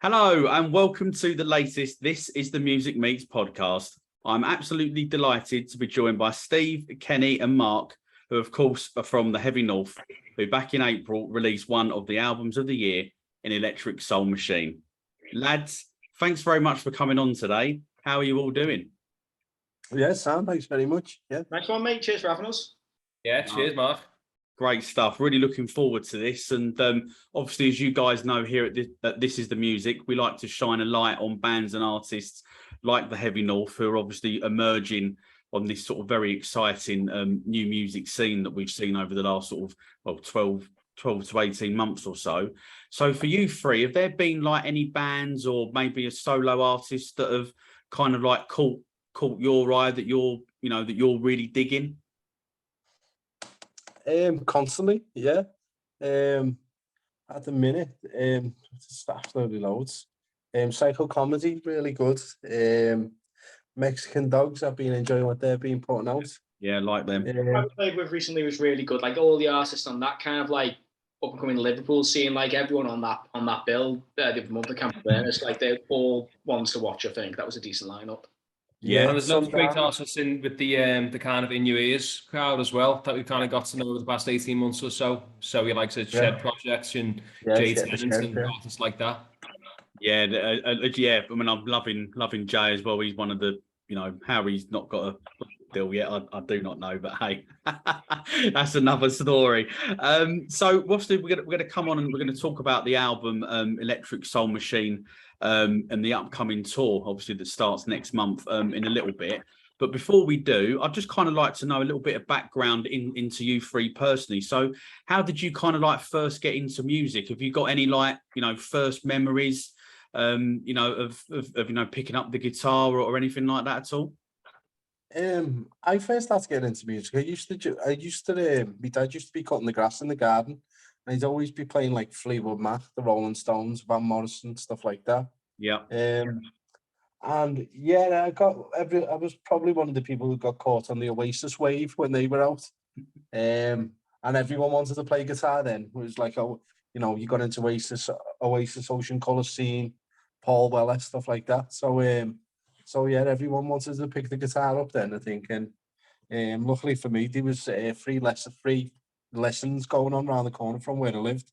Hello and welcome to the latest This is the Music Meets podcast. I'm absolutely delighted to be joined by Steve, Kenny and Mark, who of course are from the Heavy North, who back in April released one of the albums of the year in Electric Soul Machine. Lads, thanks very much for coming on today. How are you all doing? Yeah, Sam, thanks very much. Yeah. Nice one, mate. Cheers for having us. Yeah, cheers, Mark. Great stuff. Really looking forward to this. And obviously, as you guys know here at This Is The Music, we like to shine a light on bands and artists like the Heavy North, who are obviously emerging on this sort of very exciting new music scene that we've seen over the last sort of 12 to 18 months or so. So for you three, have there been like any bands or maybe a solo artist that have kind of like caught your eye that you're really digging? Constantly, yeah. At the minute, absolutely loads. Psycho Comedy, really good. Mexican Dogs, I've been enjoying what they've been putting out. Yeah, like them. I played with recently was really good. Like all the artists on that kind of like up and coming Liverpool scene, like everyone on that bill, the month of Camp Awareness, like they're all ones to watch. I think that was a decent lineup. Yeah, and there's lots of great artists in with the kind of in your ears crowd as well that we've kind of got to know over the past 18 months or so. So we like to Shed Projects and Jay Tennant and artists like that. Yeah, yeah. I mean, I'm loving Jay as well. He's one of the, how he's not got a deal yet, I do not know, but hey, that's another story. So obviously we're going to come on and we're going to talk about the album Electric Soul Machine and the upcoming tour, obviously that starts next month in a little bit. But before we do, I'd just kind of like to know a little bit of background into you three personally. So how did you kind of like first get into music? Have you got any like, first memories, of picking up the guitar or anything like that at all? I first started getting into music. My dad used to be cutting the grass in the garden, and he'd always be playing like Fleetwood Mac, the Rolling Stones, Van Morrison, stuff like that. Yeah. And yeah, I was probably one of the people who got caught on the Oasis wave when they were out. And everyone wanted to play guitar then. It was like, you got into Oasis, Ocean Colour Scene, Paul Weller, stuff like that. So yeah, everyone wanted to pick the guitar up then, I think. And luckily for me, there was free lessons going on around the corner from where I lived.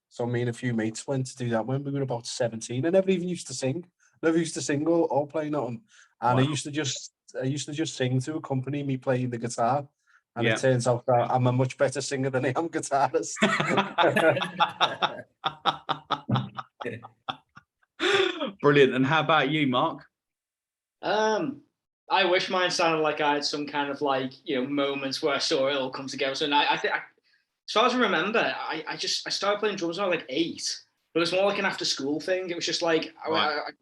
So me and a few mates went to do that when we were about 17. I never even used to sing. Never used to sing or play nothing. And wow. I used to just sing to accompany me playing the guitar. And It turns out that I'm a much better singer than I am guitarist. Brilliant. And how about you, Mark? I wish mine sounded like I had some kind of like, moments where I saw it all come together. So I think, as far as I remember, I started playing drums when I was like 8. But it was more like an after school thing. It was just like, I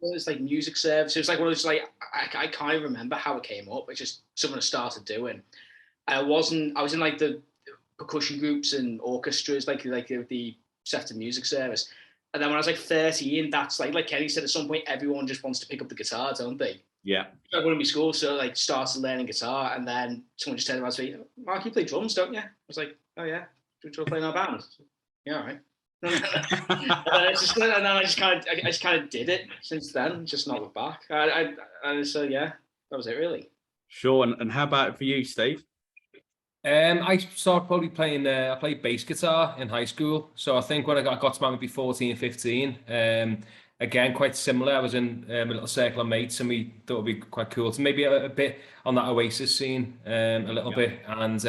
was like music service. It was like one of those, like, I can't even remember how it came up. It's just something I started doing. I was in like the percussion groups and orchestras, like the ThisIsTheMusic music service. And then when I was like 13, that's like Kenny said, at some point, everyone just wants to pick up the guitar, don't they? Yeah. I went to my school, so like started learning guitar, and then someone just turned around to me, Mark, you play drums, don't you? I was like, oh yeah, do you want to play in our band? Yeah, all right. And then I just kind of did it since then, just not look back. So yeah, that was it really. Sure. And how about it for you, Steve? I started probably playing, I played bass guitar in high school. So I think when I got to maybe 14, 15, again, quite similar. I was in a little circle of mates and we thought it'd be quite cool to maybe a bit on that Oasis scene, a little bit. And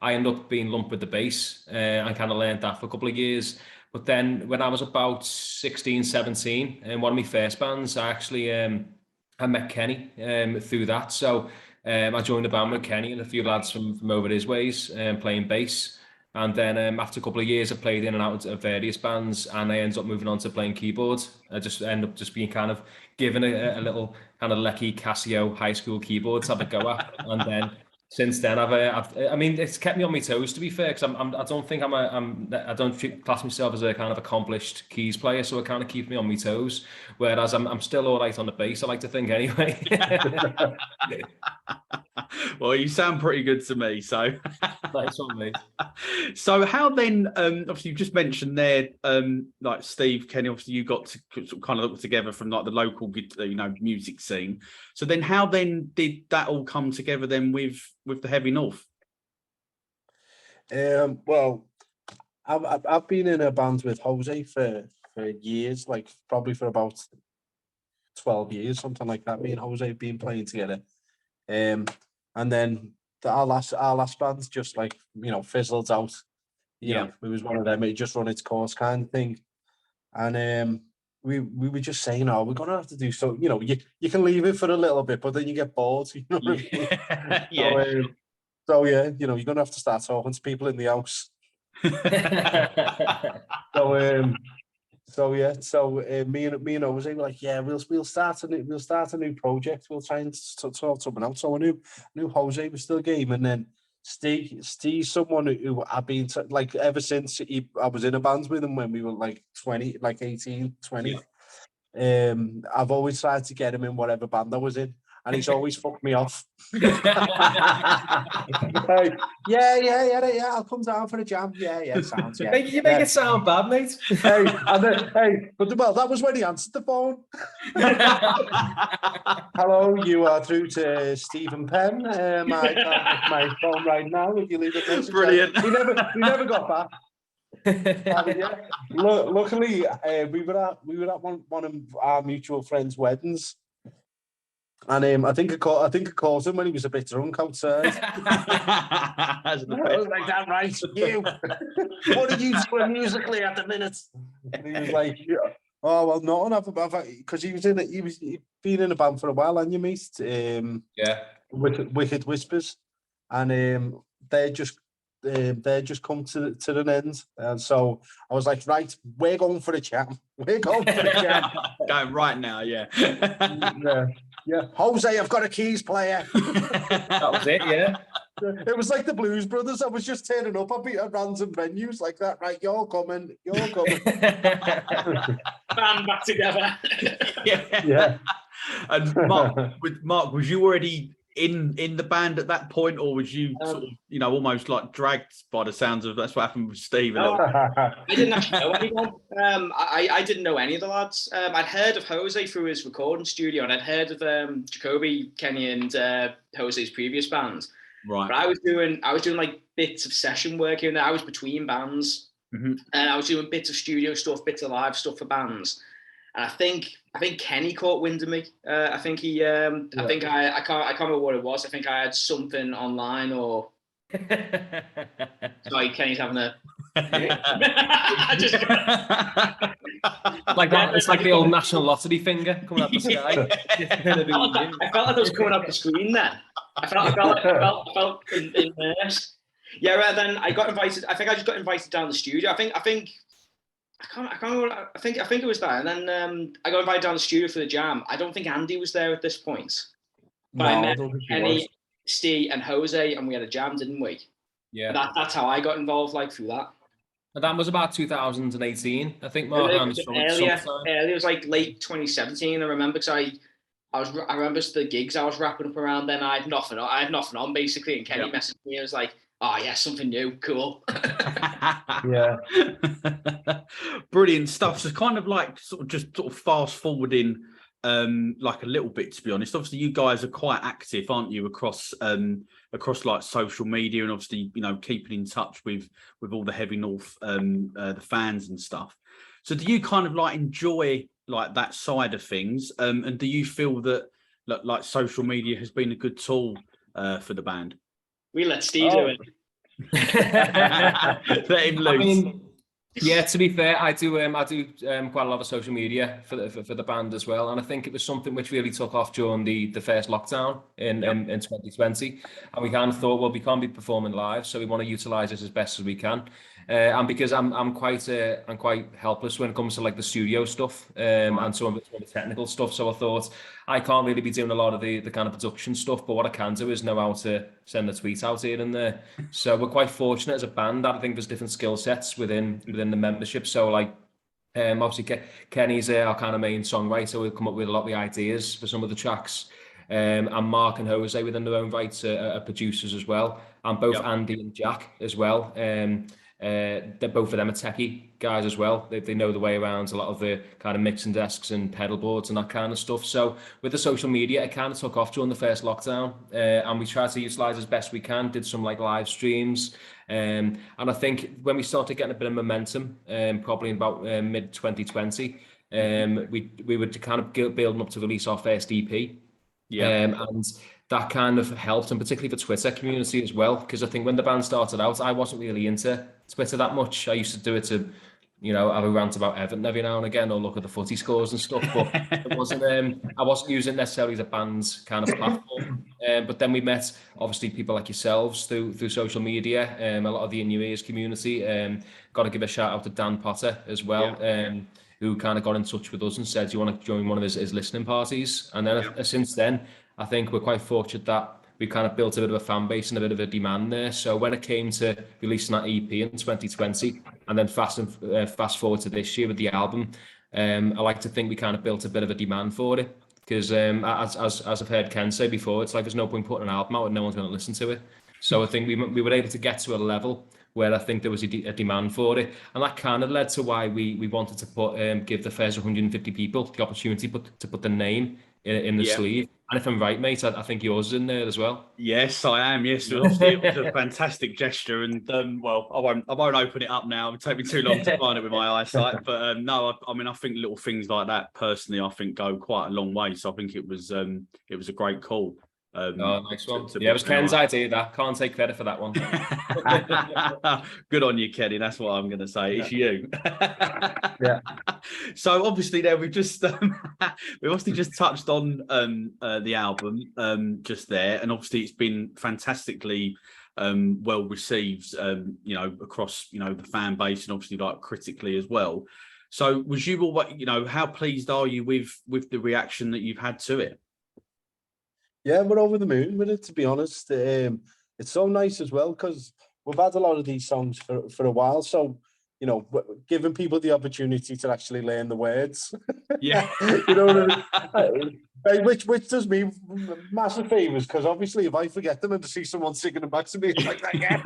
I ended up being lumped with the bass. I kind of learned that for a couple of years. But then when I was about 16, 17, in one of my first bands, I actually I met Kenny through that. So I joined a band with Kenny and a few lads from over his ways playing bass. And then after a couple of years, I played in and out of various bands, and I ended up moving on to playing keyboards. I just ended up just being kind of given a little kind of Lecky Casio high school keyboard to have a go at. And then since then, I mean, it's kept me on my toes, to be fair, because I don't think I don't class myself as a kind of accomplished keys player, so it kind of keeps me on my toes. Whereas I'm still all right on the bass, I like to think anyway. Well, you sound pretty good to me. So, Nice one, mate. so how then? Obviously, you just mentioned there, like Steve, Kenny. Obviously, you got to sort of kind of look together from like the local, music scene. So then, how then did that all come together then with the Heavy North? Well, I've been in a band with Jose for years, like probably for about 12 years, something like that. Me and Jose have been playing together. And then our last band just like, fizzled out. You know, it was one of them, it just run its course kind of thing. And we were just saying, oh, we're gonna have to do so, you can leave it for a little bit, but then you get bored, you know what I mean? So yeah, you're gonna have to start talking to people in the house. Me and Jose were like, yeah, we'll start a new project. We'll try and sort something out. So I knew Jose was still game, and then Steve's someone who I've been like ever since I was in a band with him when we were like 20, like 18, 20. I've always tried to get him in whatever band I was in, and he's always fucked me off. Yeah, I'll come down for a jam. Yeah, sounds. Yeah, you make it sound bad, mate. Well, that was when he answered the phone. Hello, you are through to Stephen Penn. I can't pick my phone right now. Would you leave a message? Brilliant. We never got back. Luckily, we were at one of our mutual friends' weddings, and I think I caught him when he was a bit drunk outside. I was like, "That right, you? What are you doing musically at the minute?" And he was like, "Oh well, nothing. Because he'd been in a band for a while, and you mate, Wicked Whispers, and they just come to an end, and so I was like, right, we're going for a jam. We're going for a jam. Going right now, yeah. Yeah. Jose, I've got a keys player. That was it, yeah. It was like the Blues Brothers. I was just turning up at random venues like that. Right, you're coming. Band back together. Yeah. And Mark, was you already in the band at that point, or was you sort of, almost like dragged by the sounds of? That's what happened with Steve. I didn't actually know anyone. I didn't know any of the lads. I'd heard of Jose through his recording studio, and I'd heard of Jacoby, Kenny, and Jose's previous bands. Right. But I was doing like bits of session work here and there. I was between bands, and I was doing bits of studio stuff, bits of live stuff for bands. And I think Kenny caught wind of me. I think he. I think I can't remember what it was. I think I had something online or. Sorry, Kenny's having a. I just like that. It's like the old national lottery finger coming out the sky. I felt like I was coming up the screen then. I felt immersed. Yeah, then I got invited. I think I just got invited down the studio. I can't remember. I think it was that. And then I got invited down the studio for the jam. I don't think Andy was there at this point. But I met Kenny, Steve, and Jose, and we had a jam, didn't we? Yeah. That's how I got involved, like through that. And that was about 2018, I think. Earlier, it was like late 2017. I remember because I remember the gigs I was wrapping up around then. I had nothing on basically, and Kenny messaged me. I was like, "Oh yeah, something new, cool." Yeah, brilliant stuff. So kind of like sort of fast forwarding, like a little bit, to be honest. Obviously, you guys are quite active, aren't you, across like social media, and obviously, keeping in touch with all the Heavy North, the fans and stuff. So, do you kind of like enjoy like that side of things, and do you feel that like social media has been a good tool for the band? We let Steve do it. Let him loose. I mean, yeah, to be fair, I do quite a lot of social media for the band as well, and I think it was something which really took off during the first lockdown in 2020, and we kind of thought, well, we can't be performing live, so we want to utilize this as best as we can. And because I'm quite helpless when it comes to like the studio stuff and some of the technical stuff, so I thought I can't really be doing a lot of the kind of production stuff, but what I can do is know how to send a tweet out here and there. So we're quite fortunate as a band that I think there's different skill sets within the membership. So like obviously Kenny's our kind of main songwriter. We've come up with a lot of the ideas for some of the tracks. and Mark and Jose within their own rights are producers as well, and both Yep. Andy and Jack as well. They're both of them are techie guys as well. They know the way around a lot of the kind of mixing desks and pedal boards and that kind of stuff. So with the social media, it kind of took off during the first lockdown, and we tried to utilize as best we can. Did some like live streams, and I think when we started getting a bit of momentum, probably in about mid 2020, we were kind of building up to release our first EP. Yeah. And that kind of helped, and particularly for Twitter community as well, because I think when the band started out, I wasn't really into Twitter that much. I used to do it to, have a rant about Everton every now and again, or look at the footy scores and stuff, but it wasn't, I wasn't using it necessarily as a band's kind of platform. But then we met, obviously, people like yourselves through social media, a lot of the In Your Ears community. Got to give a shout out to Dan Potter as well. Yeah. Who kind of got in touch with us and said, do you want to join one of his listening parties? And then since then, I think we're quite fortunate that we kind of built a bit of a fan base and a bit of a demand there. So when it came to releasing that EP in 2020, and then fast forward to this year with the album, I like to think we kind of built a bit of a demand for it. Because as I've heard Ken say before, it's like there's no point putting an album out and no one's going to listen to it. So I think we were able to get to a level where I think there was a demand for it, and that kind of led to why we wanted to give the first 150 people the opportunity to put the name in the sleeve. And if I'm right, mate, I think yours is in there as well. Yes, I am. Yes, obviously it was a fantastic gesture, and well, I won't open it up now. It would take me too long to find it with my eyesight. But no, I mean, I think little things like that, personally, I think go quite a long way. So I think it was a great call. Nice one. It was Ken's idea. That can't take credit for that one. Good on you, Kenny. That's what I'm going to say. It's you. Yeah. So obviously, there we've just touched on the album just there, and obviously it's been fantastically well received, across the fan base and obviously like critically as well. So was you all, how pleased are you with the reaction that you've had to it? Yeah, we're over the moon with it, to be honest. It's so nice as well because we've had a lot of these songs for a while. So, giving people the opportunity to actually learn the words. Yeah. You know what I mean? Which does me massive favours because obviously if I forget them and to see someone singing them back to me, it's like that again.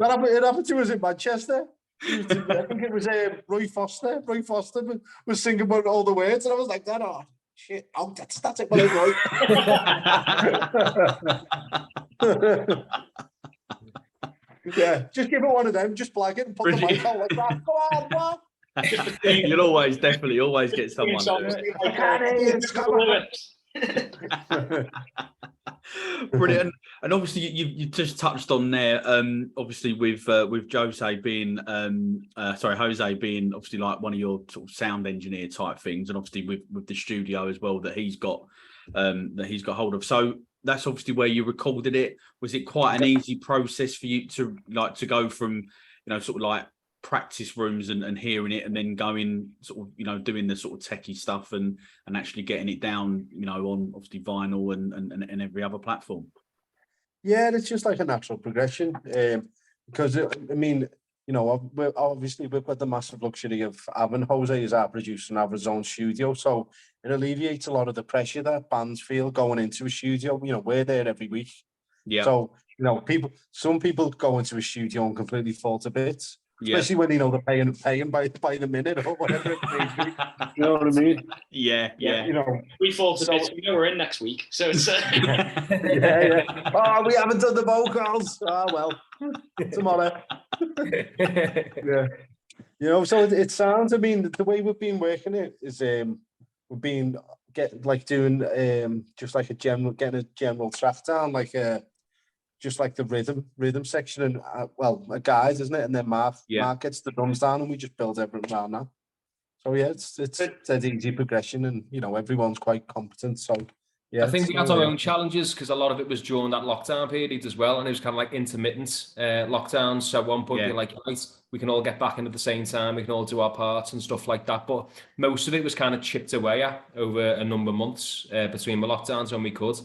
It happened to us in Manchester. I think it was Roy Foster. Roy Foster was singing about all the words and I was like, oh, shit, oh, that's it, well, right. Yeah, just give it one of them, just flag it and put the mic out like that. Go on, what? You'll definitely always get someone. Brilliant. And obviously you just touched on there, obviously with Jose being obviously like one of your sort of sound engineer type things, and obviously with the studio as well that he's got hold of. So that's obviously where you recorded it. Was it quite an easy process for you to go from sort of like practice rooms and hearing it and then going sort of doing the sort of techie stuff and actually getting it down on obviously vinyl and every other platform? Yeah, it's just like a natural progression, because I mean obviously we've got the massive luxury of having Jose as our producer and have his own studio, so it alleviates a lot of the pressure that bands feel going into a studio. We're there every week. Yeah. So some people go into a studio and completely fall to bits. Especially when they're paying by the minute or whatever it may be. You know what I mean? Yeah. We fall to bits. We know we're in next week, so it's yeah. Oh, we haven't done the vocals. Oh well, tomorrow. Yeah. So it sounds. I mean, the way we've been working it is we've been doing just like getting a general track down, just like the rhythm section and a guide, isn't it? And then Mark gets the drums down and we just build everything around that. So yeah, it's an easy progression and everyone's quite competent. So yeah. I think we had our own challenges because a lot of it was during that lockdown period as well, and it was kind of like intermittent lockdowns. So at one point you're like, right, we can all get back in at the same time, we can all do our parts and stuff like that. But most of it was kind of chipped away at over a number of months between the lockdowns when we could.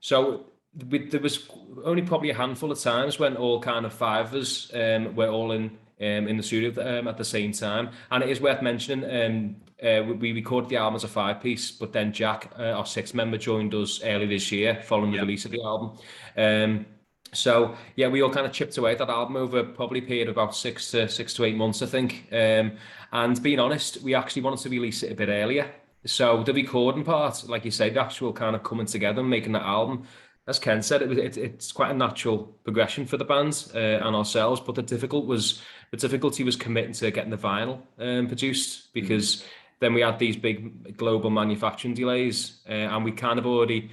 So there was only probably a handful of times when all kind of five of us were all in in the studio at the same time. And it is worth mentioning, we recorded the album as a 5-piece, but then Jack, our 6th member, joined us early this year following the release of the album. So yeah, we all kind of chipped away at that album over probably a period of about 6 to 8 months, I think. And being honest, we actually wanted to release it a bit earlier. So the recording part, like you say, the actual kind of coming together and making that album, as Ken said, it's quite a natural progression for the band and ourselves. But the difficulty was committing to getting the vinyl produced, because then we had these big global manufacturing delays, and we kind of already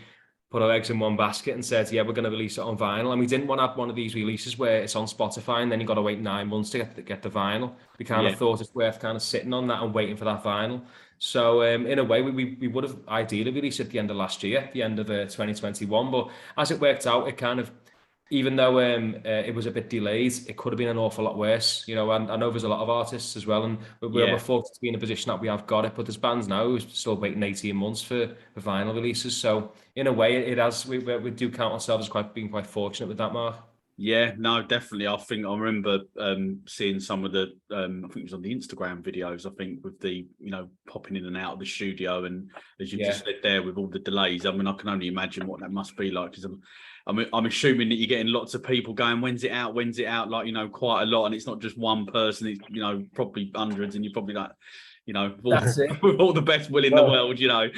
put our eggs in one basket and said, yeah, we're going to release it on vinyl. And we didn't want to have one of these releases where it's on Spotify and then you got to wait 9 months to get the vinyl. We kind of thought it's worth kind of sitting on that and waiting for that vinyl. So in a way, we would have ideally released it at the end of last year, the end of 2021. But as it worked out, it kind of, even though it was a bit delayed, it could have been an awful lot worse, you know. And I know there's a lot of artists as well, and we're fortunate to be in a position that we have got it. But there's bands now who's still waiting 18 months for vinyl releases. So in a way, it has. We do count ourselves as being quite fortunate with that, Mark. Yeah, no, definitely. I think I remember seeing some of the, I think it was on the Instagram videos, I think, with the, you know, popping in and out of the studio. And as you just said there, with all the delays, I mean, I can only imagine what that must be like, because I'm assuming that you're getting lots of people going, when's it out, like, you know, quite a lot. And it's not just one person, it's, you know, probably hundreds, and you're probably like, you know, with all the best will in the world, you know.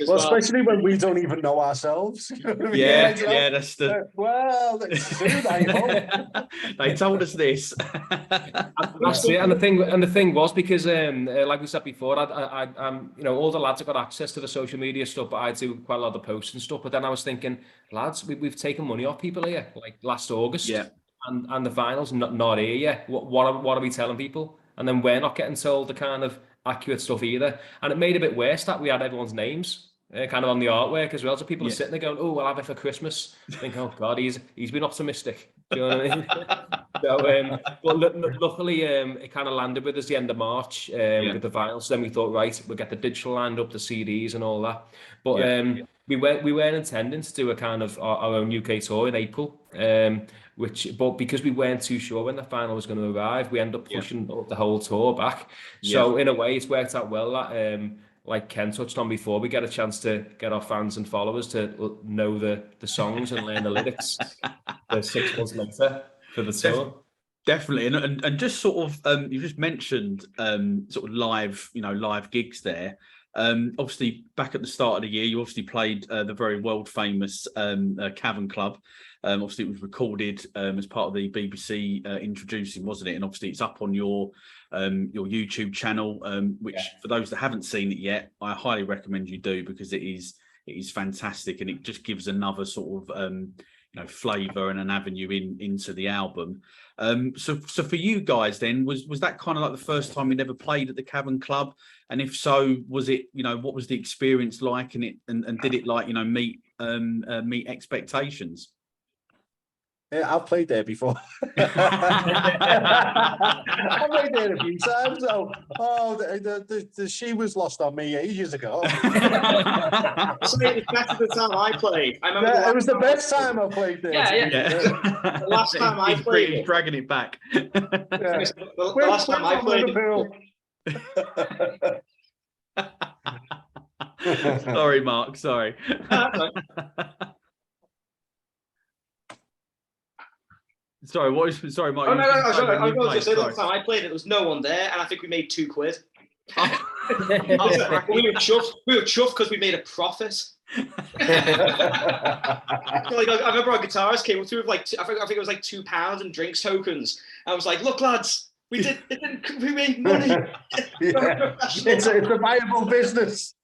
Well, especially when we don't even know ourselves. That's the. Well, that's soon, I hope. They told us this. That's it. And the thing was, because like we said before, I'm you know, all the lads have got access to the social media stuff, but I do quite a lot of the posts and stuff. But then I was thinking, lads, we've taken money off people here, like last August, and the vinyl's not here yet. What are we telling people? And then we're not getting told the kind of accurate stuff either. And it made it a bit worse that we had everyone's names kind of on the artwork as well. So people are sitting there going, oh, I'll have it for Christmas. Think, oh God, he's been optimistic. Do you know what I mean? So, but luckily it kind of landed with us the end of March with the vinyl. So then we thought, right, we'll get the digital land up, the CDs and all that. But we weren't intending to do a kind of our own UK tour in April. But because we weren't too sure when the final was going to arrive, we ended up pushing the whole tour back. So in a way, it's worked out well that, like Ken touched on before, we get a chance to get our fans and followers to know the songs and learn the lyrics 6 months later for the tour. Definitely, and just sort of, you just mentioned sort of live gigs there. Obviously, back at the start of the year, you obviously played the very world famous Cavern Club. Obviously, it was recorded as part of the BBC introducing, wasn't it? And obviously, it's up on your YouTube channel, which for those that haven't seen it yet, I highly recommend you do, because it is fantastic, and it just gives another sort of flavour and an avenue into the album. So for you guys then, was that kind of like the first time you ever played at the Cavern Club? And if so, was it, what was the experience like, and did it meet expectations? Yeah, I've played there before. I've played there a few times. The she was lost on me ages ago. So it was better the time I played. I remember it was the best time I played there. The last time I played it. Dragging it back. The last time I played it. Sorry, Mark. Sorry. Sorry, Mark. Oh, no, sorry. I was going to say, last time I played it, there was no one there, and I think we made £2. We were chuffed because we made a profit. So, I remember our guitarist came through with I think it was like £2 in drinks tokens. I was like, look, lads, we made money. It's a viable business.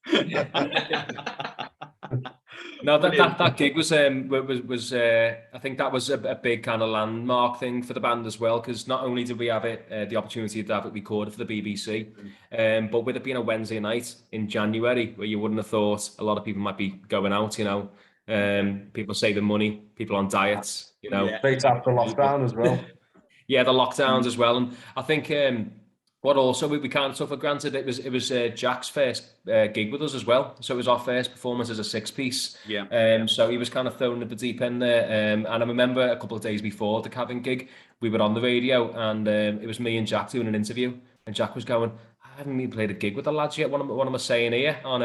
No, that gig was I think that was a big kind of landmark thing for the band as well, because not only did we have the opportunity to have it recorded for the BBC, but with it being a Wednesday night in January, where you wouldn't have thought a lot of people might be going out, people saving money, people on diets, Straight after lockdown as well. Yeah, the lockdowns as well, and I think What also we can't take for granted, it was Jack's first gig with us as well. So it was our first performance as a 6-piece. Yeah. So he was kind of thrown at the deep end there. And I remember a couple of days before the cabin gig, we were on the radio, and it was me and Jack doing an interview, and Jack was going, "I haven't even played a gig with the lads yet. What am I saying here on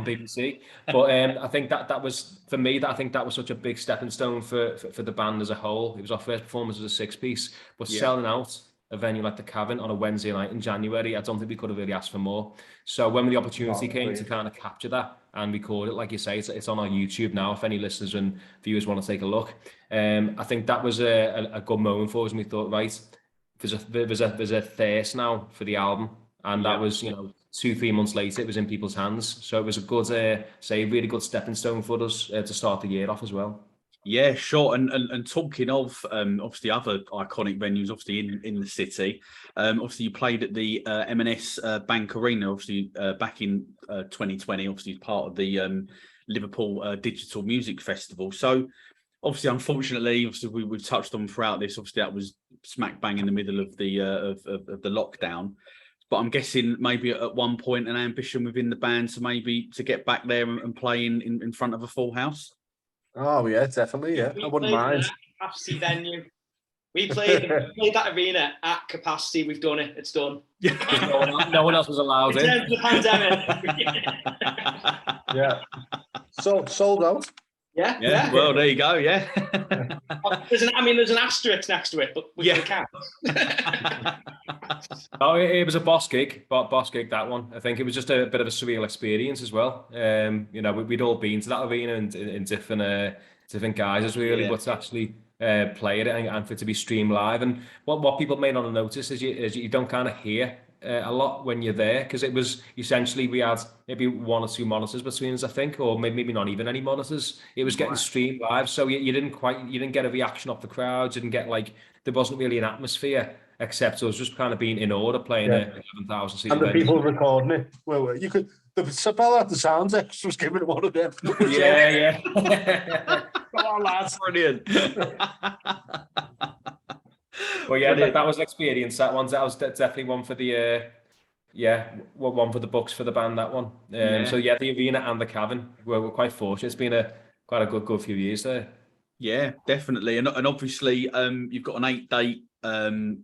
BBC?" But I think that was, for me, I think that was such a big stepping stone for the band as a whole. It was our first performance as a 6-piece, but selling out a venue like the Cavern on a Wednesday night in January, I don't think we could have really asked for more. So when the opportunity came to kind of capture that and record it, like you say, it's on our YouTube now, if any listeners and viewers want to take a look. I think that was a good moment for us, and we thought, right, there's a thirst now for the album, and that was, 2-3 months later, it was in people's hands. So it was a good, really good stepping stone for us to start the year off as well. Yeah, sure. And talking of obviously other iconic venues, obviously in the city, obviously you played at the M&S Bank Arena, obviously back in 2020, obviously as part of the Liverpool Digital Music Festival. So obviously, unfortunately, obviously we've touched on throughout this, obviously that was smack bang in the middle of the of the lockdown. But I'm guessing maybe at one point an ambition within the band to get back there and play in front of a full house. Oh yeah, definitely. Yeah, I wouldn't mind. Capacity venue. We played that arena at capacity. We've done it. It's done. No one else was allowed in. In terms of the pandemic. Yeah. So sold out. Yeah. Well, there you go. Yeah. There's an asterisk next to it, but we can count. Oh, it was a boss gig, that one. I think it was just a bit of a surreal experience as well. We'd all been to that arena in different guises really, but to actually play it and for it to be streamed live. And what people may not have noticed is you don't kind of hear a lot when you're there, because it was essentially, we had maybe 1 or 2 monitors between us, I think, or maybe not even any monitors. It was getting streamed live, so you didn't get a reaction off the crowd. You didn't get, like, there wasn't really an atmosphere, except it was just kind of being in order playing a 11,000 seat and the people recording it. Well, you could. The fella at the sound extra was giving it one of them. Yeah. Come on, lads. Brilliant. Well, yeah, that was an experience. That was definitely one for the one for the books for the band. That one. So yeah, the arena and the Cavern. We're quite fortunate. It's been quite a good few years there. Yeah, definitely, and obviously, you've got an 8-day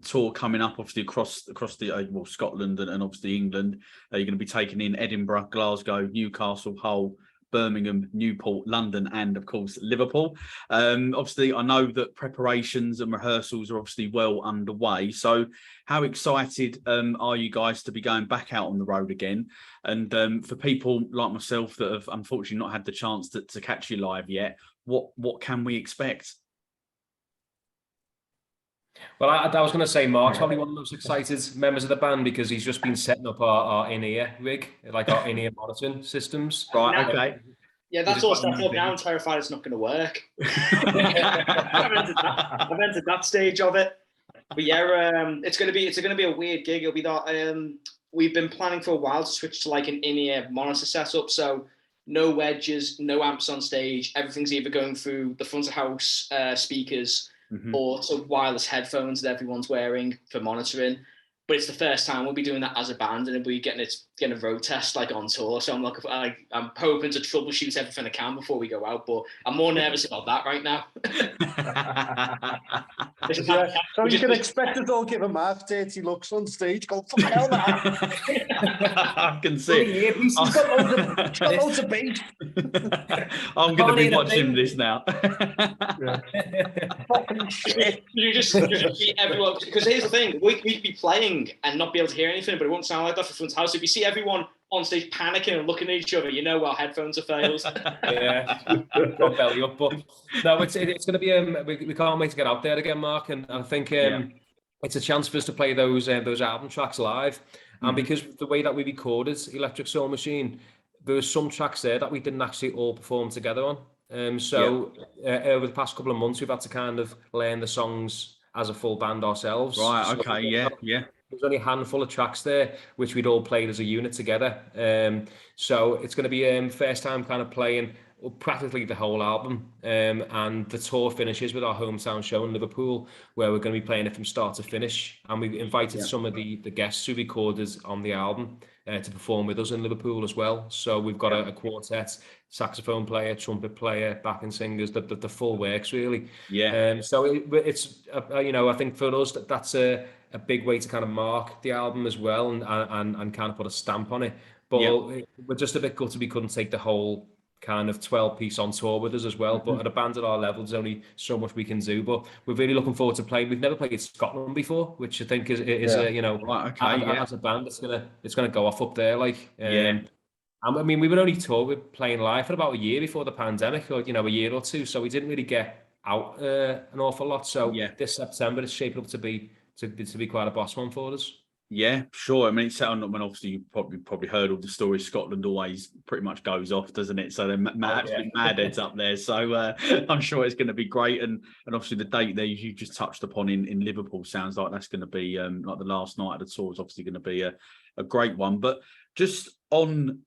tour coming up, obviously across the Scotland and obviously England. You're going to be taking in Edinburgh, Glasgow, Newcastle, Hull, Birmingham, Newport, London, and of course Liverpool. Obviously, I know that preparations and rehearsals are obviously well underway. So, how excited are you guys to be going back out on the road again? And for people like myself that have unfortunately not had the chance to catch you live yet, what can we expect? Well, I was going to say Mark's probably one of the most excited members of the band, because he's just been setting up our in-ear rig, like our in-ear monitoring systems. Right, okay. Yeah, that's all set up now. I'm terrified it's not going to work. I've entered that stage of it. But yeah, it's going to be a weird gig. It'll be that we've been planning for a while to switch to like an in-ear monitor setup. So no wedges, no amps on stage. Everything's either going through the front of house speakers or to wireless headphones that everyone's wearing for monitoring. But it's the first time we'll be doing that as a band, and we'll be getting a road test like on tour. So I'm hoping to troubleshoot everything I can before we go out. But I'm more nervous about that right now. So you can expect us all give a Mark dirty looks on stage. Go fuck hell, man. I can see. He's got loads of bass. I'm going to be watching this now. Fucking shit. You just see everyone, because here's the thing: we'd be playing and not be able to hear anything, but it won't sound like that for front house. If you see everyone on stage panicking and looking at each other, you know our headphones are fails. Yeah, got belly up. But no, it's going to be we can't wait to get out there again, Mark. And I think it's a chance for us to play those album tracks live. And because the way that we recorded Electric Soul Machine, there were some tracks there that we didn't actually all perform together on. Over the past couple of months, we've had to kind of learn the songs as a full band ourselves. Right. So, Okay. Yeah. There's only a handful of tracks there which we'd all played as a unit together. So it's going to be first time kind of playing practically the whole album. And the tour finishes with our hometown show in Liverpool, where we're going to be playing it from start to finish. And we've invited some of the guests who recorded on the album to perform with us in Liverpool as well. So we've got a quartet, saxophone player, trumpet player, backing singers, the full works really. So it's I think for us that's a big way to kind of mark the album as well, and kind of put a stamp on it. But we're just a bit gutted we couldn't take the whole kind of 12-piece on tour with us as well. But at a band at our level, there's only so much we can do. But we're really looking forward to playing. We've never played Scotland before, which I think is as a band, it's gonna go off up there. I mean, we were only playing live for about a year before the pandemic, or a year or two. So we didn't really get out an awful lot. So this September is shaping up to be quite a boss one for us. Yeah, sure. I mean, it's obviously you probably heard all the stories. Scotland always pretty much goes off, doesn't it? So they're absolutely mad heads up there. So I'm sure it's going to be great. And obviously the date there you just touched upon in Liverpool sounds like that's going to be like the last night of the tour is obviously going to be a great one. But just on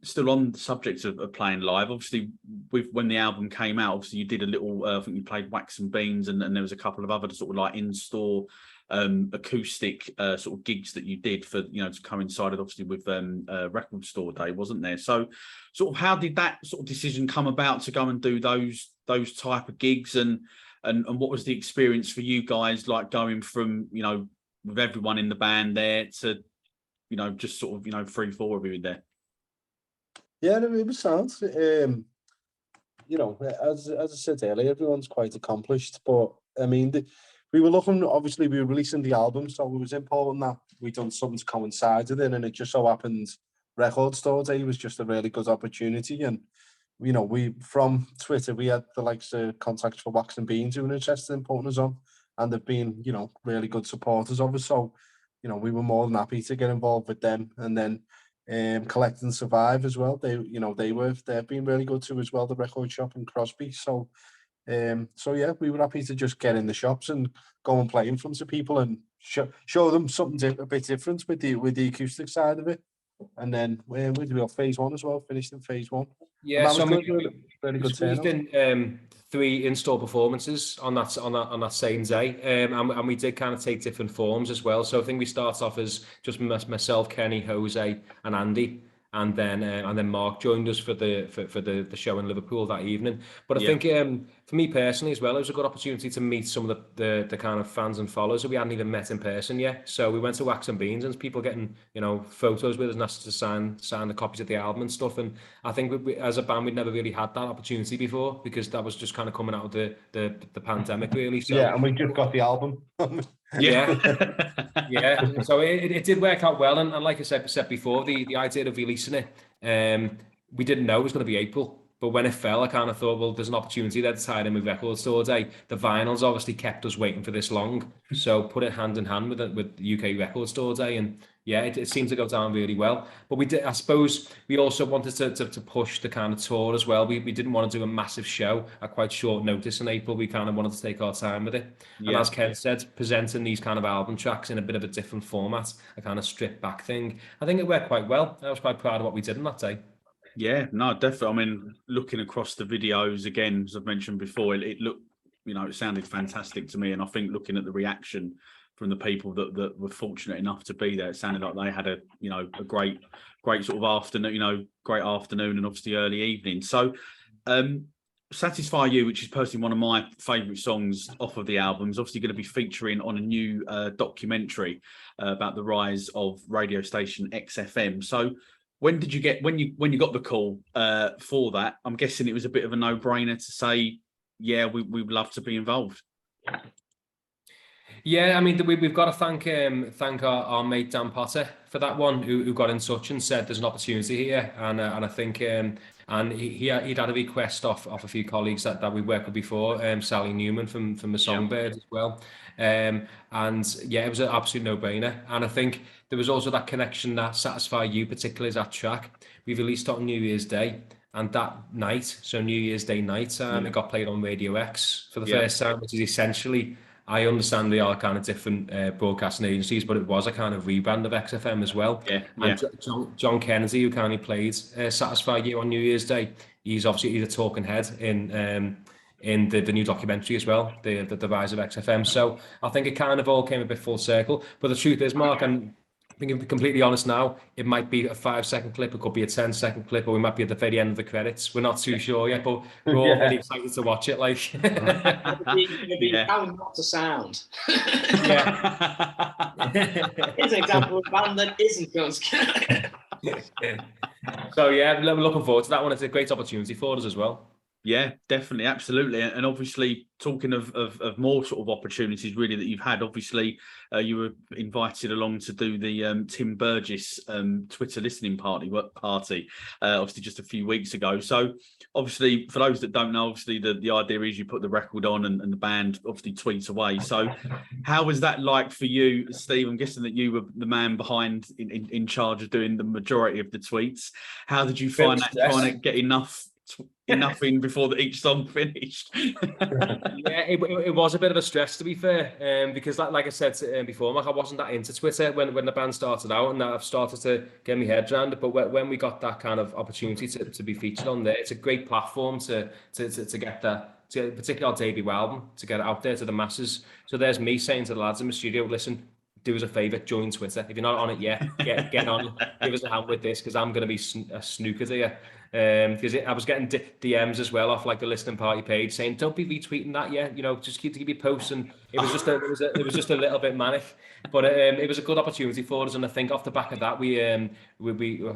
still on the subject of playing live, obviously when the album came out, obviously you did a little I think you played Wax and Beans, and there was a couple of other sort of like in-store acoustic sort of gigs that you did for to coincide obviously with Record Store Day, wasn't there? So sort of how did that sort of decision come about to go and do those type of gigs, and what was the experience for you guys like going from with everyone in the band there to just sort of 3-4 of you there? Yeah, it was sound. As I said earlier, everyone's quite accomplished, but I mean we were looking, obviously we were releasing the album, so it was important that we done something to coincide with it, and it just so happened Record Store Day was just a really good opportunity. And we from Twitter we had the likes of contacts for Wax and Beans who were interested in putting us on, and they've been really good supporters of us, so we were more than happy to get involved with them. And then Collect and Survive as well, they've been really good too as well, the record shop in Crosby. So yeah, we were happy to just get in the shops and go and play in front of people and show them something a bit different with the acoustic side of it. And then we did phase 1 as well, finished in phase 1. Yeah, so really good turnout. We did 3 in-store performances on that same day, and we did kind of take different forms as well. So I think we start off as just myself, Kenny, Jose, and Andy. And then Mark joined us for the show in Liverpool that evening. But I think for me personally as well, it was a good opportunity to meet some of the kind of fans and followers that we hadn't even met in person yet. So we went to Wax and Beans, and people getting photos with us and asked us to sign the copies of the album and stuff. And I think we, as a band, we'd never really had that opportunity before, because that was just kind of coming out of the pandemic really. So and we just got the album. Yeah. So it did work out well, and like I said before, the idea of releasing it, we didn't know it was going to be April, but when it fell, I kind of thought, well, there's an opportunity there to tie it in with Record Store Day. The vinyls obviously kept us waiting for this long, so put it hand in hand with UK Record Store Day, and yeah, it seemed to go down really well. But we did, I suppose, we also wanted to push the kind of tour as well. We didn't want to do a massive show at quite short notice in April. We kind of wanted to take our time with it. And as Ken said, presenting these kind of album tracks in a bit of a different format, a kind of stripped back thing, I think it worked quite well. I was quite proud of what we did on that day. Yeah, no, definitely. I mean, looking across the videos again, as I've mentioned before, it looked, it sounded fantastic to me. And I think looking at the reaction from the people that were fortunate enough to be there, it sounded like they had a great sort of afternoon, great afternoon, and obviously early evening. So Satisfy You, which is personally one of my favourite songs off of the album, is obviously going to be featuring on a new documentary about the rise of radio station XFM. So when did you get, when you got the call for that? I'm guessing it was a bit of a no-brainer to say, yeah, we would love to be involved. Yeah, I mean, we've got to thank our mate Dan Potter for that one, who got in touch and said there's an opportunity here, and I think and he'd had a request off a few colleagues that we worked with before, Sally Newman from the Songbirds as well, and yeah, it was an absolute no-brainer. And I think there was also that connection that Satisfy You, particularly as that track, we released on New Year's Day. And that night, so New Year's Day night, it got played on Radio X for the first time, which is essentially I understand they are kind of different broadcasting agencies, but it was a kind of rebrand of XFM as well. Yeah, And John Kennedy, who kindly played Satisfy You on New Year's Day, he's obviously the talking head in the new documentary as well, the rise of XFM. So I think it kind of all came a bit full circle. But the truth is, Mark, and I think, to be completely honest now, it might be a 5-second clip, it could be a 10-second clip, or we might be at the very end of the credits. We're not too sure yet, but we're all really excited to watch it. Like, it'd be how not to sound. Yeah. Here's an example of a band that isn't going to. So yeah, we're looking forward to that one. It's a great opportunity for us as well. Yeah, definitely, absolutely, and obviously talking of more sort of opportunities really that you've had. Obviously, you were invited along to do the Tim Burgess Twitter listening party, obviously just a few weeks ago. So obviously, for those that don't know, obviously the idea is you put the record on and the band obviously tweets away. So how was that like for you, Steve? I'm guessing that you were the man behind in charge of doing the majority of the tweets. How did you find that trying to get enough in before each song finished? Yeah, it was a bit of a stress, to be fair, because like I said before, Mark, I wasn't that into Twitter when the band started out, and I've started to get my head around it. But when we got that kind of opportunity to be featured on there, it's a great platform to get that, particularly our debut album, to get it out there to the masses. So there's me saying to the lads in the studio, listen, do us a favour, join Twitter. If you're not on it yet, get on it. Give us a hand with this, because I'm going to be a snooker to you. Because I was getting DMs as well off like the listening party page saying, don't be retweeting that yet, just keep your posts. And it was just a little bit manic, but it was a good opportunity for us. And I think off the back of that, I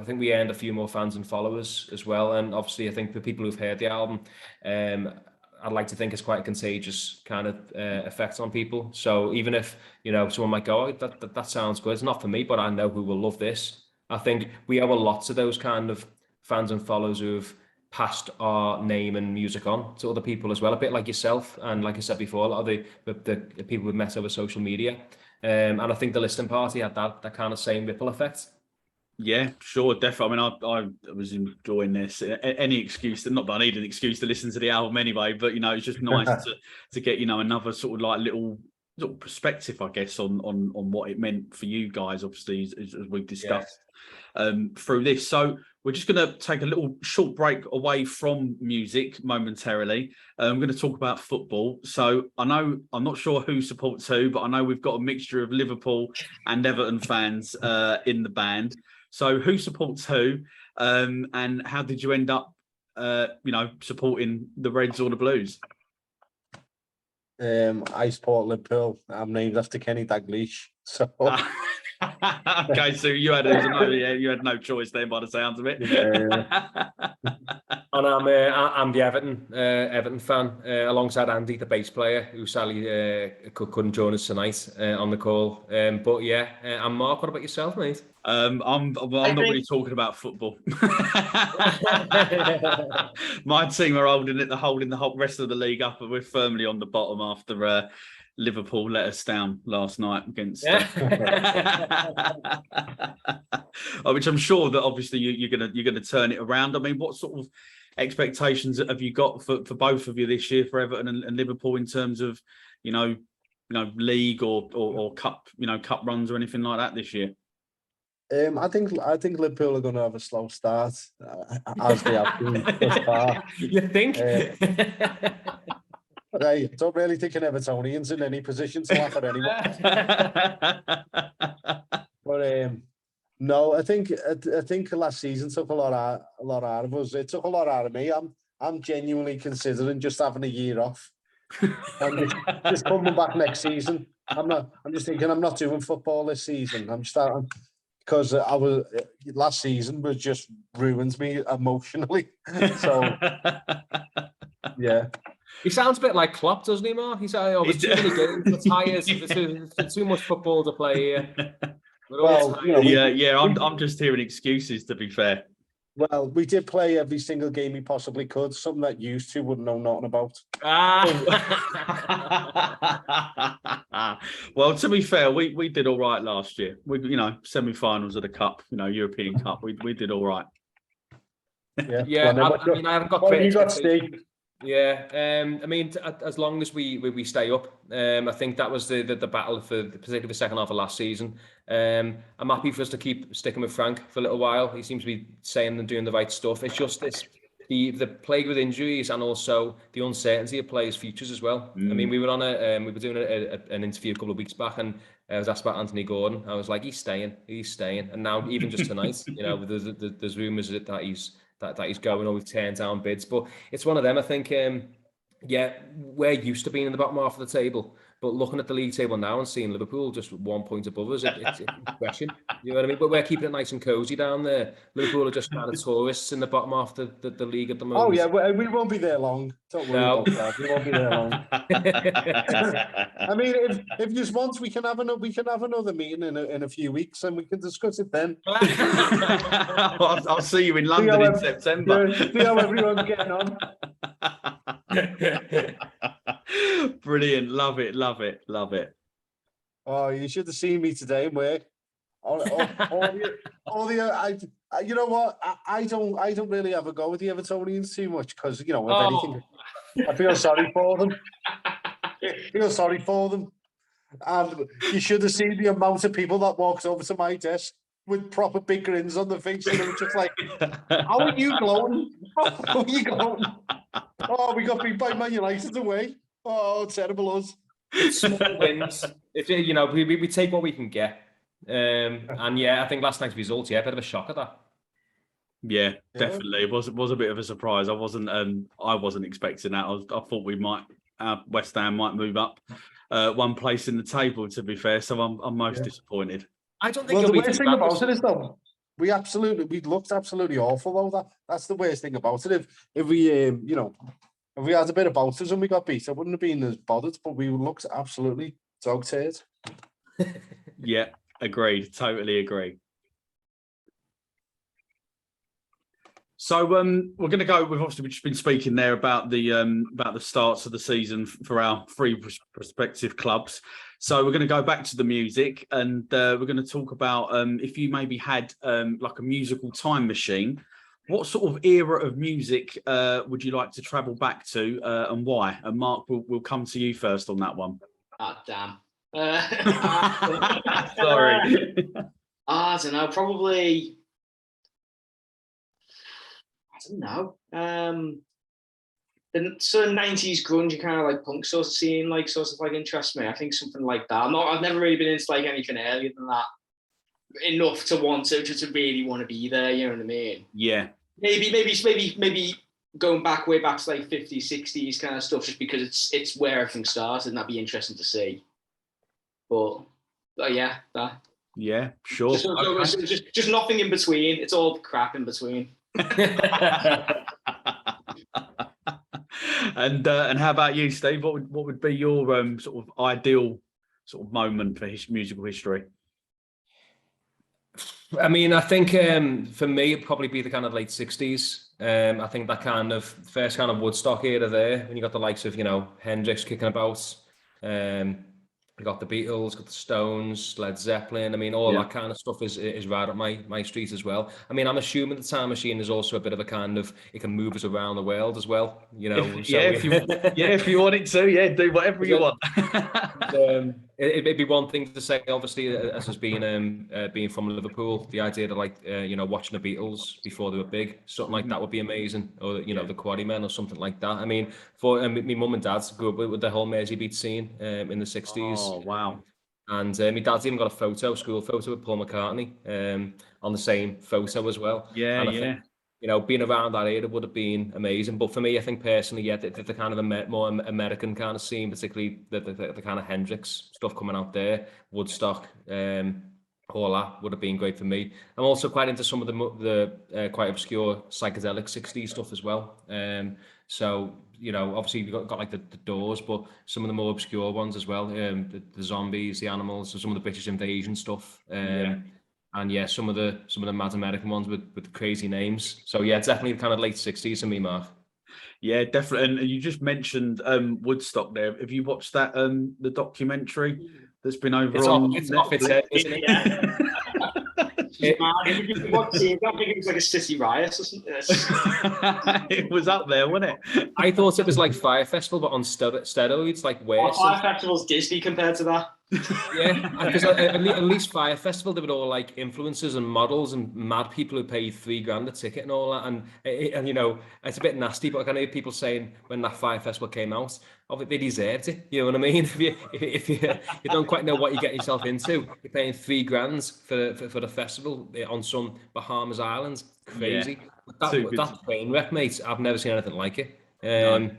think we earned a few more fans and followers as well. And obviously, I think for people who've heard the album, I'd like to think it's quite a contagious kind of effect on people. So even if someone might go, oh, that sounds good, it's not for me, but I know who will love this. I think we owe a lot to those kind of fans and followers who've passed our name and music on to other people as well, a bit like yourself, and like I said before, a lot of the people we've met over social media, and I think the listening party had that kind of same ripple effect. Yeah, sure, definitely. I mean, I was enjoying this. Any excuse, not that I need an excuse to listen to the album anyway, but it's just nice to get another sort of like little perspective, I guess, on what it meant for you guys, obviously, as we've discussed through this. So we're just going to take a little short break away from music momentarily. I'm going to talk about football. So I'm not sure who supports who, but I know we've got a mixture of Liverpool and Everton fans in the band. So who supports who, and how did you end up, supporting the Reds or the Blues? I support Liverpool. I'm named after Kenny Dalglish. So. Okay, so you had no choice then, by the sounds of it. Yeah. And I'm the Everton fan, alongside Andy, the bass player, who sadly couldn't join us tonight on the call. But yeah, and Mark, what about yourself, mate? I'm not really talking about football. My team are holding the whole rest of the league up, and we're firmly on the bottom after Liverpool let us down last night against which I'm sure that obviously you're gonna turn it around. I mean, what sort of expectations have you got for both of you this year, for Everton and Liverpool, in terms of league or cup cup runs or anything like that this year? I think Liverpool are going to have a slow start, as they have been thus far. You think? I don't really think an Evertonian's in any position to laugh at anyone. But no, I think last season took a lot out of us. It took a lot out of me. I'm genuinely considering just having a year off and just coming back next season. I'm just thinking I'm not doing football this season. I'm starting because last season was just ruined me emotionally. So yeah. He sounds a bit like Klopp, doesn't he, Mark? He's there's too many games, the tires, there's too much football to play here. Well, I'm just hearing excuses, to be fair. Well, we did play every single game we possibly could, something that used to wouldn't know nothing about. Well, to be fair, we did all right last year. We semi-finals of the cup, European Cup. We did all right. Yeah. I haven't got what have you got, Steve? Yeah, I mean, as long as we stay up, I think that was the battle for particularly the second half of last season. I'm happy for us to keep sticking with Frank for a little while. He seems to be saying and doing the right stuff. It's just the plague with injuries and also the uncertainty of players' futures as well. I mean, we were doing an interview a couple of weeks back, and I was asked about Anthony Gordon. I was like, he's staying, and now even just tonight, there's rumours that he's going, or we've turned down bids. But it's one of them, I think, we're used to being in the bottom half of the table, but looking at the league table now and seeing Liverpool just 1 point above us, it's refreshing. You know what I mean? But we're keeping it nice and cosy down there. Liverpool are just kind of tourists in the bottom half of the league at the moment. Oh yeah, we won't be there long. Don't worry about that. We won't be there long. I mean, if you want, we can have another meeting in a few weeks, and we can discuss it then. I'll see you in London in September. See how everyone's getting on. Brilliant, love it. Oh, you should have seen me today in work. You know what? I don't really ever go with the Evertonians too much because if anything, I feel sorry for them. And you should have seen the amount of people that walked over to my desk with proper big grins on their face, and they were just like, "How are you glowing? How are you glowing? Oh, we got beat by Man United away. Oh, terrible us." It's small wins. We take what we can get. And yeah, I think last night's result, a bit of a shock at that. Yeah, definitely. It was a bit of a surprise. I wasn't expecting that. I thought West Ham might move up one place in the table, to be fair. So I'm most disappointed. I don't think the worst thing about it is though, we looked absolutely awful though. That's the worst thing about it. If we if we had a bit about us and we got beat, I wouldn't have been as bothered, but we looked absolutely dog-tired. Yeah, agreed. Totally agree. So we're going to go. We've obviously just been speaking there about the starts of the season for our three prospective clubs. So we're going to go back to the music, and we're going to talk about if you maybe had like a musical time machine, what sort of era of music would you like to travel back to, and why? And Mark, we'll come to you first on that one. Oh, damn. Sorry. I don't know. Probably. I don't know. The sort of 90s grunge kind of like punk sort of scene, interests me. I think something like that. I've never really been into like anything earlier than that. Enough to want to really want to be there. You know what I mean? Yeah. Maybe going way back to like 50s, 60s kind of stuff, just because it's where everything started, and that'd be interesting to see. But yeah, that. Yeah, sure. Just nothing in between. It's all crap in between. And how about you, Steve? What would be your sort of ideal sort of moment for musical history? I mean, I think for me, it'd probably be the kind of late 60s. I think that kind of first kind of Woodstock era there, when you got the likes of, Hendrix kicking about. We got the Beatles, got the Stones, Led Zeppelin. I mean, all that kind of stuff is right up my street as well. I mean, I'm assuming the time machine is also a bit of a kind of, it can move us around the world as well. If you want it to, do whatever you want. It'd be one thing to say, obviously, as has been being from Liverpool, the idea of watching the Beatles before they were big, something like that would be amazing, or the Quarrymen or something like that. I mean, for my mum and dad grew up with the whole Mersey beat scene in the 60s. Oh wow! And my dad's even got a school photo with Paul McCartney on the same photo as well. Yeah, think, being around that era would have been amazing. But for me, I think personally, the kind of the more American kind of scene, particularly the kind of Hendrix stuff coming out there, Woodstock, all that would have been great for me. I'm also quite into some of the quite obscure psychedelic 60s stuff as well. So, obviously you've got like the Doors, but some of the more obscure ones as well. The Zombies, the Animals, so some of the British Invasion stuff. And some of the mad American ones with crazy names. So yeah, definitely the kind of late 60s for me, Mark. Yeah, definitely. And you just mentioned Woodstock there. Have you watched that the documentary that's been over it's on off its head, isn't it? was mad. I think it was like a city riot or something. It was up there, wasn't it? I thought it was like Fire Festival, but on steroids, like worse. Fire Festival's Disney compared to that. Yeah, because at least Fire Festival, they were all like influencers and models and mad people who paid $3,000 a ticket and all that. And you know, it's a bit nasty, but I can hear people saying when that Fire Festival came out, they deserved it. You know what I mean? If you don't quite know what you're getting yourself into, you're paying $3,000 for the festival on some Bahamas islands. Crazy. Yeah. That train wreck, mate. I've never seen anything like it. No.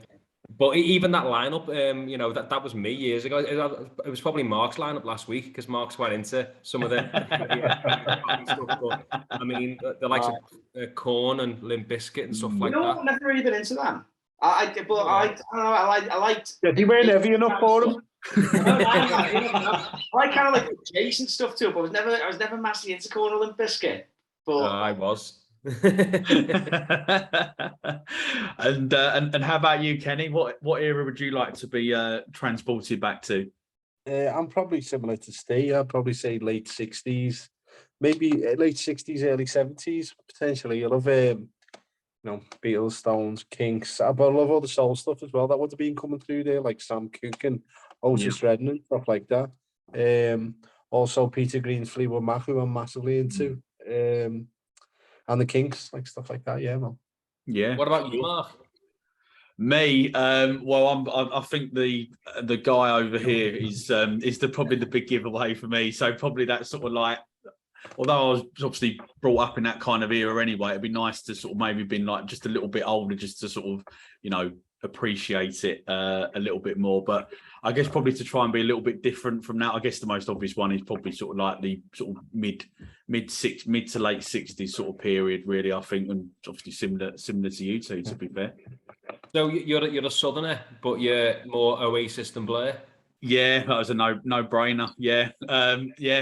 But even that lineup, you know, that was me years ago. It was probably Mark's lineup last week because Mark's went into some of the stuff. But I mean, the likes of Korn and Limp Bizkit and stuff like that. I've never really been into them. I don't know. I liked. Yeah, they weren't heavy enough for them. I like kind of like adjacent stuff too, but I was never massively into Korn or Limp Bizkit. But I was. And how about you, Kenny? What era would you like to be transported back to? I'm probably similar to Steve. I'd probably say late 60s, maybe late 60s, early 70s, potentially. I love, you know, Beatles, Stones, Kinks. But I love all the soul stuff as well. That would have been coming through there, like Sam Cooke and Otis Redding, stuff like that. Also Peter Green's Fleetwood Mac, who I'm massively into. And the Kinks, like stuff like that. Yeah, man. Yeah. What about you, Mark? Me, well, I think the guy over here is probably the big giveaway for me. So probably that sort of like, although I was obviously brought up in that kind of era anyway, it'd be nice to sort of maybe been like just a little bit older, just to sort of, you know, appreciate it a little bit more. But I guess probably to try and be a little bit different from that, I guess the most obvious one is probably sort of like the sort of mid to late 60s sort of period, really, I think, and obviously similar to you two, to be fair. So you're a southerner, but you're more Oasis than Blair. Yeah, that was a no-brainer. Yeah,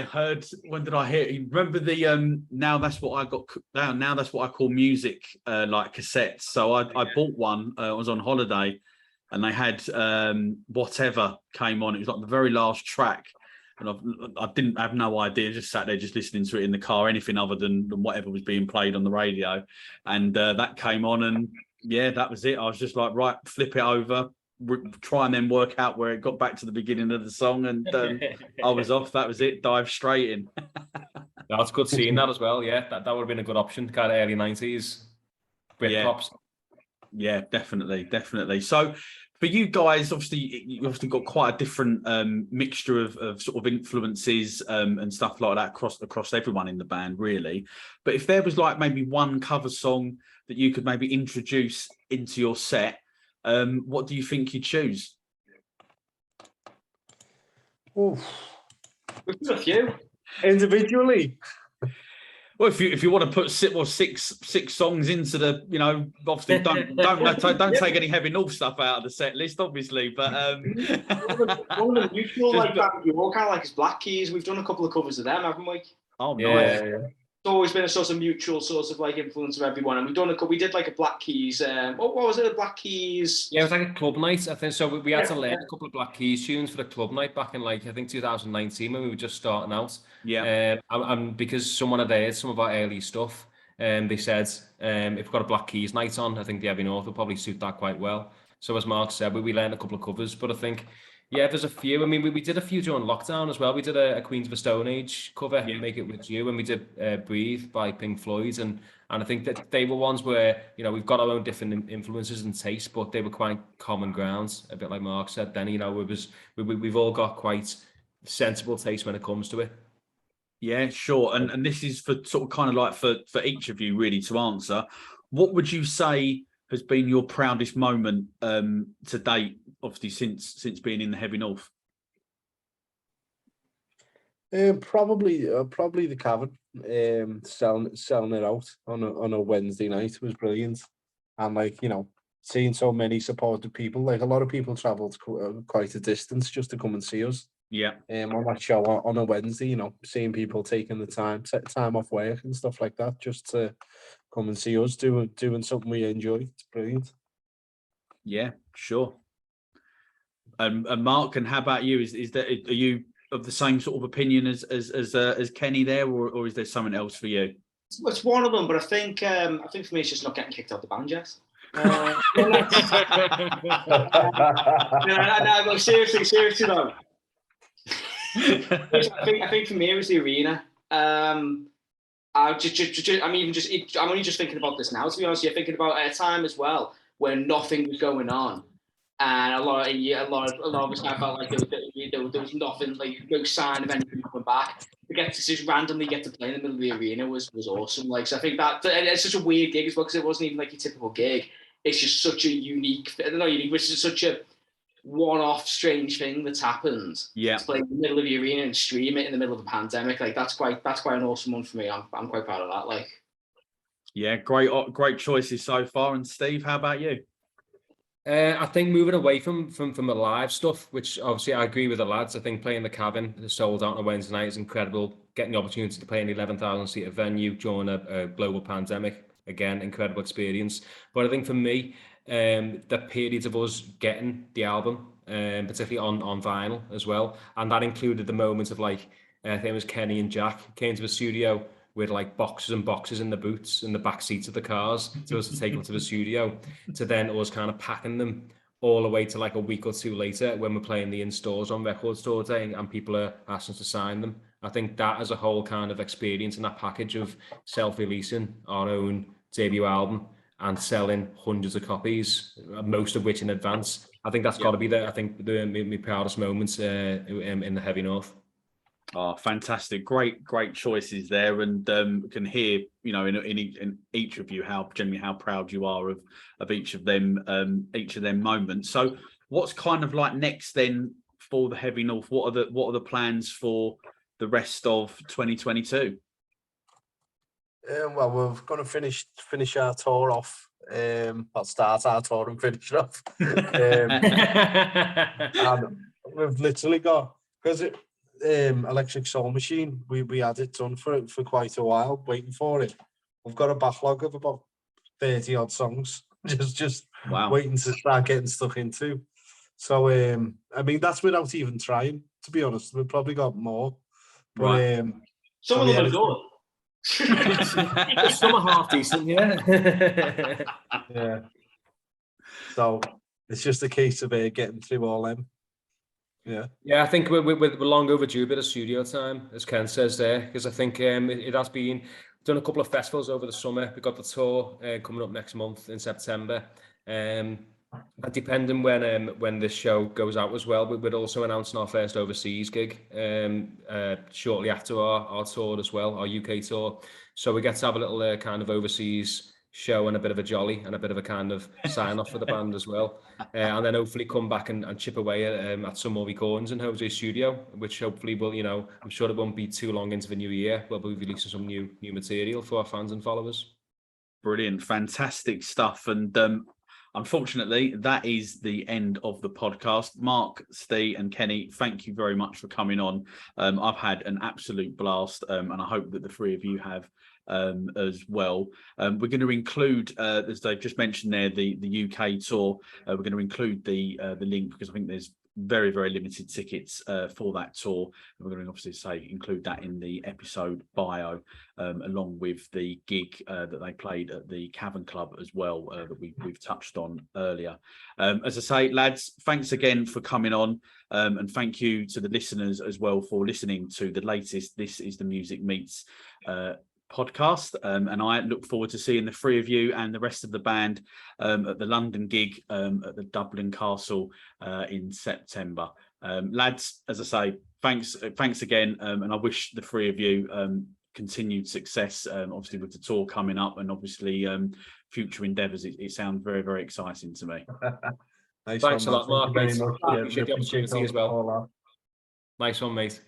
heard. When did I hear it? Remember the now that's what I got. Now that's what I call music, like cassettes. So I bought one. I was on holiday, and they had Whatever came on. It was like the very last track, and I didn't have no idea. Just sat there, just listening to it in the car. Anything other than whatever was being played on the radio, and that came on, and yeah, that was it. I was just like, right, flip it over. Try and then work out where it got back to the beginning of the song, and I was off. That was it. Dive straight in. That's good seeing that as well. Yeah, that would have been a good option. Kind of early 90s. Pops. Yeah, definitely. So for you guys, obviously, you obviously got quite a different mixture of sort of influences and stuff like that across everyone in the band, really. But if there was like maybe one cover song that you could maybe introduce into your set, what do you think you'd choose? Oof. We've got a few Individually. Well, if you want to put six songs into the, you know, obviously don't take any Heavy North stuff out of the set list, obviously. But one of the mutual like that you're kind of like is Black Keys. We've done a couple of covers of them, haven't we? Oh, nice. Yeah. It's always been a sort of mutual sort of like influence of everyone, and we did like a Black Keys. What was it? A Black Keys? Yeah, it was like a club night, I think. So we had to learn a couple of Black Keys tunes for the club night back in like I think 2019 when we were just starting out. Yeah. And because someone had heard some of our early stuff, they said if we've got a Black Keys night on, I think the Heavy North will probably suit that quite well. So as Mark said, we learned a couple of covers, but I think. Yeah, there's a few. I mean, we did a few during lockdown as well. We did a Queens of the Stone Age cover, Make It With You, and we did Breathe by Pink Floyd. And I think that they were ones where, you know, we've got our own different influences and tastes, but they were quite common grounds, a bit like Mark said then, you know, we've all got quite sensible taste when it comes to it. Yeah, sure. And this is for sort of kind of like for each of you really to answer. What would you say has been your proudest moment to date, obviously since being in the Heavy North? Probably the Cavern. Selling it out on a Wednesday night was brilliant, and like, you know, seeing so many supportive people. Like a lot of people travelled quite a distance just to come and see us. Yeah. On that show on a Wednesday, you know, seeing people taking the time off work and stuff like that just to come and see us doing something we enjoy. It's brilliant. Yeah, sure. And Mark, and how about you? Are you of the same sort of opinion as Kenny there, or is there something else for you? It's one of them, but I think for me it's just not getting kicked out the band yet. No, seriously though. I think for me it was the arena. I'm only just thinking about this now. To be honest, you're thinking about a time as well when nothing was going on, and a lot of us I felt like there was nothing, like no sign of anything coming back. To get to just randomly get to play in the middle of the arena was awesome. Like, so I think that it's such a weird gig as well because it wasn't even like your typical gig. It's just such a unique, which is such a one-off strange thing that's happened. Yeah. To play in the middle of the arena and stream it in the middle of the pandemic, like that's quite an awesome one for me. I'm quite proud of that. Like, yeah, great choices so far. And Steve, how about you? I think moving away from the live stuff, which obviously I agree with the lads. I think playing the Cavern, sold out on a Wednesday night, is incredible. Getting the opportunity to play in an 11,000 seater venue during a global pandemic, again, incredible experience. But I think for me, the periods of us getting the album, particularly on vinyl as well, and that included the moments of like, I think it was Kenny and Jack came to the studio with like boxes and boxes in the boots in the back seats of the cars to us to take them to the studio, to then us kind of packing them all the way to like a week or two later when we're playing the in-stores on Record Store Day and people are asking us to sign them. I think that as a whole kind of experience and that package of self-releasing our own debut album and selling hundreds of copies, most of which in advance, I think that's got to be my proudest moments in the Heavy North. Oh, fantastic! Great choices there, and can hear in each of you how proud you are of each of them moments. So, what's kind of like next then for the Heavy North? What are the plans for the rest of 2022? Well, we're going to finish our tour off. I'll start our tour and finish it off. And we've literally got, because Electric Soul Machine, we had it done for quite a while, waiting for it. We've got a backlog of about 30 odd songs, just wow, waiting to start getting stuck into. So I mean, that's without even trying, to be honest. We've probably got more, but right. Some of them are good. Some are half decent, yeah. Yeah. So it's just a case of getting through all them. Yeah. Yeah, I think we're long overdue a bit of studio time, as Ken says there, because I think it has been done a couple of festivals over the summer. We've got the tour coming up next month in September. And depending when this show goes out as well, we're also announcing our first overseas gig shortly after our tour as well, our UK tour. So we get to have a little kind of overseas show and a bit of a jolly and a bit of a kind of sign off for the band as well, and then hopefully come back and chip away at some more recordings in Jose's studio, which hopefully will, I'm sure it won't be too long into the new year. We'll be releasing some new material for our fans and followers. Brilliant, fantastic stuff. And unfortunately, that is the end of the podcast. Mark, Steve, and Kenny, thank you very much for coming on. I've had an absolute blast, and I hope that the three of you have as well. We're going to include, as Dave just mentioned there, the UK tour. We're going to include the link because I think there's very, very limited tickets for that tour. We're going to obviously include that in the episode bio, along with the gig that they played at the Cavern Club as well, that we've touched on earlier. As I say, lads, thanks again for coming on, and thank you to the listeners as well for listening to the latest This Is The Music Meets podcast, and I look forward to seeing the three of you and the rest of the band at the London gig at the Dublin Castle in September. Lads, as I say, thanks again, and I wish the three of you continued success, obviously with the tour coming up, and obviously future endeavours. It sounds very, very exciting to me. Thanks a lot, Mark. Very much. I appreciate the opportunity as well. Nice one, mate.